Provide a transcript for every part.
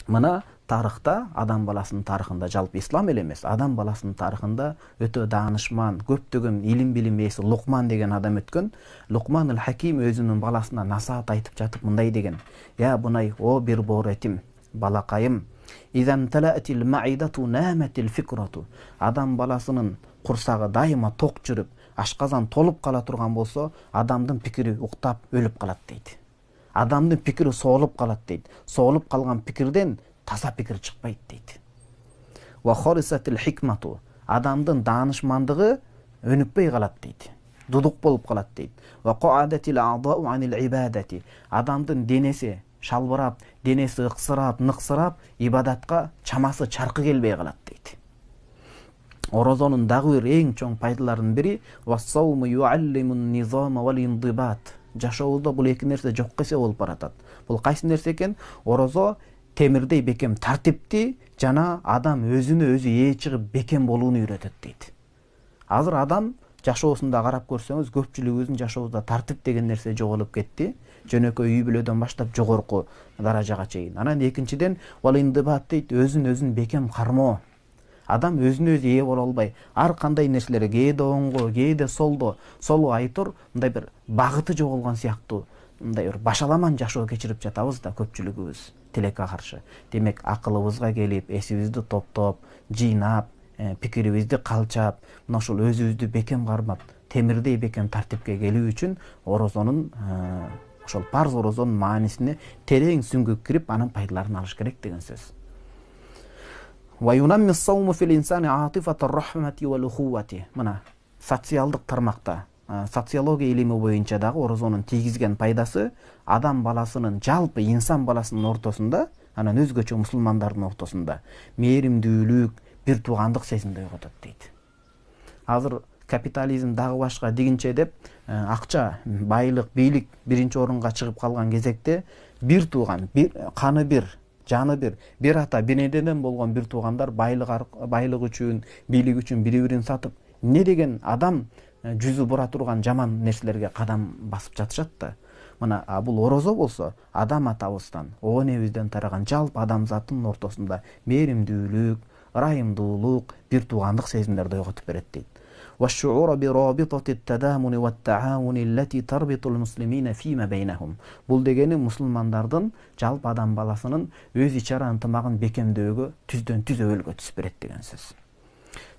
Мына тарыхта, адам баласынын тарыхында, жалпы ислам эле эмес, адам баласынын тарыхында өтө даанышман, көптөгөн илим билим ээси Лукман деген адам өткөн. Лукман хаким өзүнүн баласына насаат айтып жатып мындай деген: "Я бунай, о бир боор этим, балакайым, изан талаатил маидату наматил фикрату." Адам баласынын курсагы дайыма ток жүрүп, ашказан толуп кала турган болсо, адамдын пикири уктап өлүп калат дейт. Адамдын пикири соолуп калат дейт. Соолуп калган пикирден таза пикир чыкпайт дейт. Ва хорисатил хикмату, адамдын даанышмандыгы өнүкпөй калат дейт. Дудук болуп калат дейт. Ва қаадатил аъдау анил ибадати, адамдын денеси шалбырап, денеси ыксырап, ныксырап, ибадатка чамасы чаркы келбей калат дейт. Орозонун дагы бир эң чоң пайдаларынын бири вассауму юаллимун низама вал индибат. Жашообузда бул эки нерсе жокко эсе болуп баратат. Бул кайсы нерсе экен? Орозо темирдей бекем тартипти жана адам өзүнө өзү ээ чыгып бекем болууну үйрөтөт дейт. Азыр адам жашоосунда карап көрсөңүз, көпчүлүгүбүздүн жашообузда тартип деген нерсе жоголуп кетти. Жөнөкөй үй бүлөдөн баштап жогорку даражага чейин. Анан экинчиден вал индибат дейт, өзүн бекем кармоо. Адам өзүнө өзү ээ боло албай, ар кандай нерселерге кээде оңго, кээде солу айтор, мындай бир багыты жоголгон сыяктуу, мындай бир башаламан жашоо кечирип жатабыз да көпчүлүгүбүз тилекке каршы. Демек, акылыбызга келип, эсибизди топтоп, жыйнап, пикирибизди калчап, мына ушул өзүбүздү бекем кармап, темирдей бекем тартипке келүү үчүн орозонун, ошол парз орозонун маанисине терең сүңгүп кирип, анын пайдаларын алыш керек деген сөз. وينمي الصوم في الإنسان عاطفة الرحمة والأخوة. Мына социалдык тармакта, социология илими боюнча дагы орозонун тийгизген пайдасы адам баласынын, жалпы инсан баласынын ортосунда, анан өзгөчө мусулмандардын ортосунда мээримдүүлүк, бир туугандык сезимди ойготот дейт. Азыр капитализм дагы башка дигинче деп, акча, байлык, бийлик биринчи орунга чыгып калган кезекте бир тууган, каны бир, жаны бир ата, бир энеден болгон бир туугандар байлык үчүн, бийлик үчүн бири-бирин сатып, эмне деген адам жүзү бура турган жаман нерселерге кадам басып жатышат да. Мына бул орозо болсо, адам атабыздан, о энебизден тараган жалпы адамзаттын ортосунда мээримдүүлүк, ырайымдуулук, бир туугандык сезимдерди ойготуп берет дейт. والشعور برابطة التدامن والتعاون التي تربط المسلمين فيما بينهم. Бул дегени мусулмандардын, жалпы адам баласынын өз ичара ынтымагын бекемдөөгө түздөн түз өбөлгө түсүп берет деген сөз.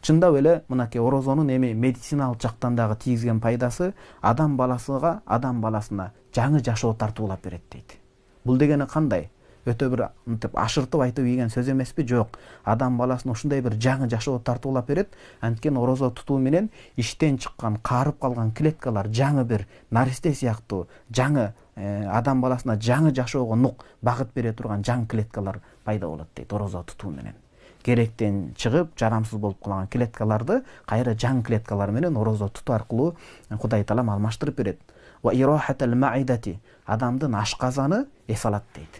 Чындап эле мынакей орозонун эми медициналык жактан дагы тийгизген пайдасы адам баласына жаңы жашоо тартуулап берет дейт. Бул дегени кандай? Өтө бир мынтип ашыртып айтып ийген сөз эмеспи? Жок. Адам баласына ушундай бир жаңы жашоо тартуулап берет. Анткени орозо тутуу менен иштен чыккан, каарып калган клеткалар жаңы бир наристе сыяктуу, жаңы адам баласына жаңы жашоого нук багыт бере турган жаңы клеткалар пайда болот дейт орозо тутуу менен. Керектен чыгып, жарамсыз болуп калган клеткаларды кайра жаңы клеткалар менен орозо тутуу аркылуу Кудай Таалам алмаштырып берет. Ва ирахатал маидати, адамдын ашказаны эс алат дейт.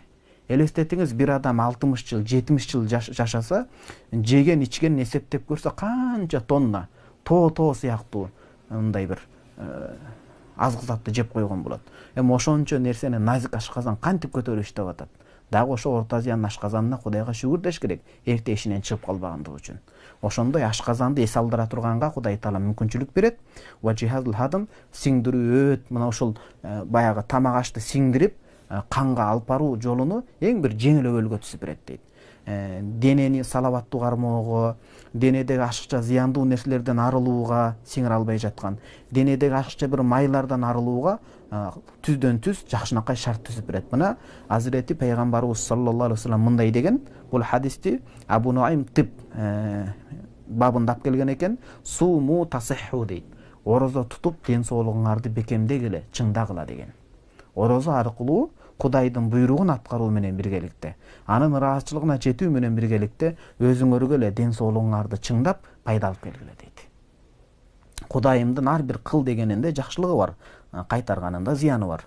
Элестетиңиз, бир адам 60 жыл, 70 жыл жашаса, жеген ичкен эсептеп көрсө канча тонна тоо сыяктуу мындай бир азык затты жеп койгон болот. Эми ошончо нерсени назик ашказан кантип көтөрүп иштеп атат. Дагы ошо Орто Азиянын ашказанына Кудайга шүгүр деш керек, эрте ишинен чыгып калбагандыгы үчүн. Ошондой ашказанды эс алдыра турганга Кудай Таала мүмкүнчүлүк берет. Ва жихазул хадым, сиңдирүү, мына ушул баягы тамак ашты сиңдирип, канга алып баруу жолуну эң бир жеңил өбөлгө түсүп берет дейт. Денени салаваттуу кармоого, денедеги ашыкча зыяндуу нерселерден арылууга, сиңире албай жаткан, денедеги ашыкча бир майлардан арылууга түздөн түз жакшынакай шарт түзүп берет. Мына Азирети пайгамбарыбыз саллаллаху алейхи вассалам мындай деген, бул хадисти Абу Нуайм тип бабында алып келген экен, суму тасихху дейт. Орозо тутуп ден соолугуңарды бекемдегиле, чыңдагыла деген. Орозо аркылуу Кудайдын буйругун аткаруу менен биргеликте, анын ыраазычылыгына жетүү менен биргеликте өзүңөргө эле ден соолугуңарды чыңдап пайда алып келгиле дейт. Кудайымдын ар бир кыл дегенинде жакшылыгы бар, кайтарганында зыяны бар.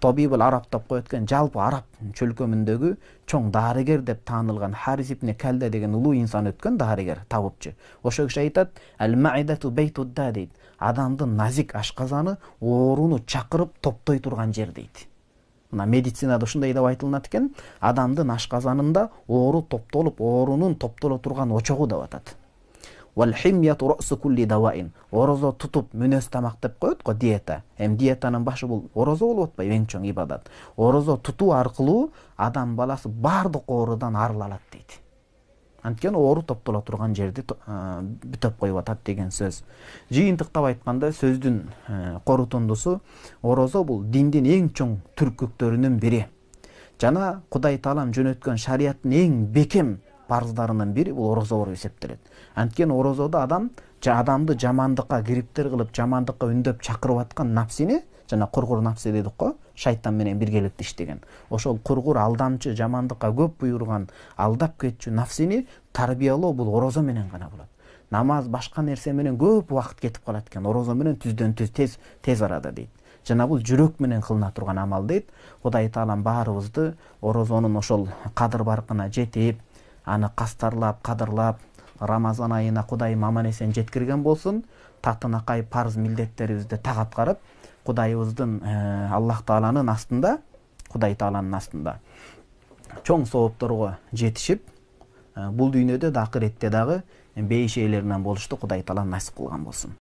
Тобибул Араб деп коёткан, жалпы араб чөлкөмүндөгү чоң дарыгер деп таанылган Харис ибн Калда деген улуу инсан өткөн дарыгер, табыпчы. Ошо киши айтат: "Ал-маидату бейтудда" дейт. Адамдын назик ашказаны ооруну чакырып топтой турган жер дейт. Мына медицинада ушундай деп айтылат экен, адамдын ашказанында оору топтолуп, оорунун топтоло турган очогу деп атат. Орозо тутуп мүнөз тамак деп коет го, диета. Диетанын башы бул орозо болуп атпайбы, эң чоң ибадат. Орозо тутуу аркылуу адам баласы бардык оорудан арыла алат дейт. Анткени оору топтоло турган жерди бүтөп коюп атат деген сөз. Жыйынтыктап айтканда сөздүн корутундусу, орозо бул диндин эң чоң түркүктөрүнүн бири. Жана Кудай Таалам жөнөткөн шарияттын эң бекем парыздарынын бири бул орозо болуп эсептелет. Анткени орозодо адамды жамандыкка кириптер кылып, жамандыкка үндөп чакырып аткан нафсини, жана кургур нафси дедик го, шайтан менен биргеликте иштеген. Ошол кургур, алдамчы, жамандыкка көп буйруган, алдап кетчү нафсини тарбиялоо бул орозо менен гана болот. Намаз, башка нерсе менен көп убакыт кетип калат экен. Орозо менен түздөн түз тез арада дейт. Жана бул жүрөк менен кылына турган амал дейт. Кудай Таалам баарыбызды орозонун ошол кадыр баркына жетип, аны кастарлап, кадырлап, Рамазан айына Кудайым аман-эсен жеткирген болсун. Татынакай парыз милдеттерибизди так аткарып, Кудайыбыздын Аллах Тааланын астында, Кудай Тааланын астында чоң соопторго жетишип, бул дүйнөдө да акыретте дагы бейиш ээлеринен болушту Кудай Таалам насип кылган болсун.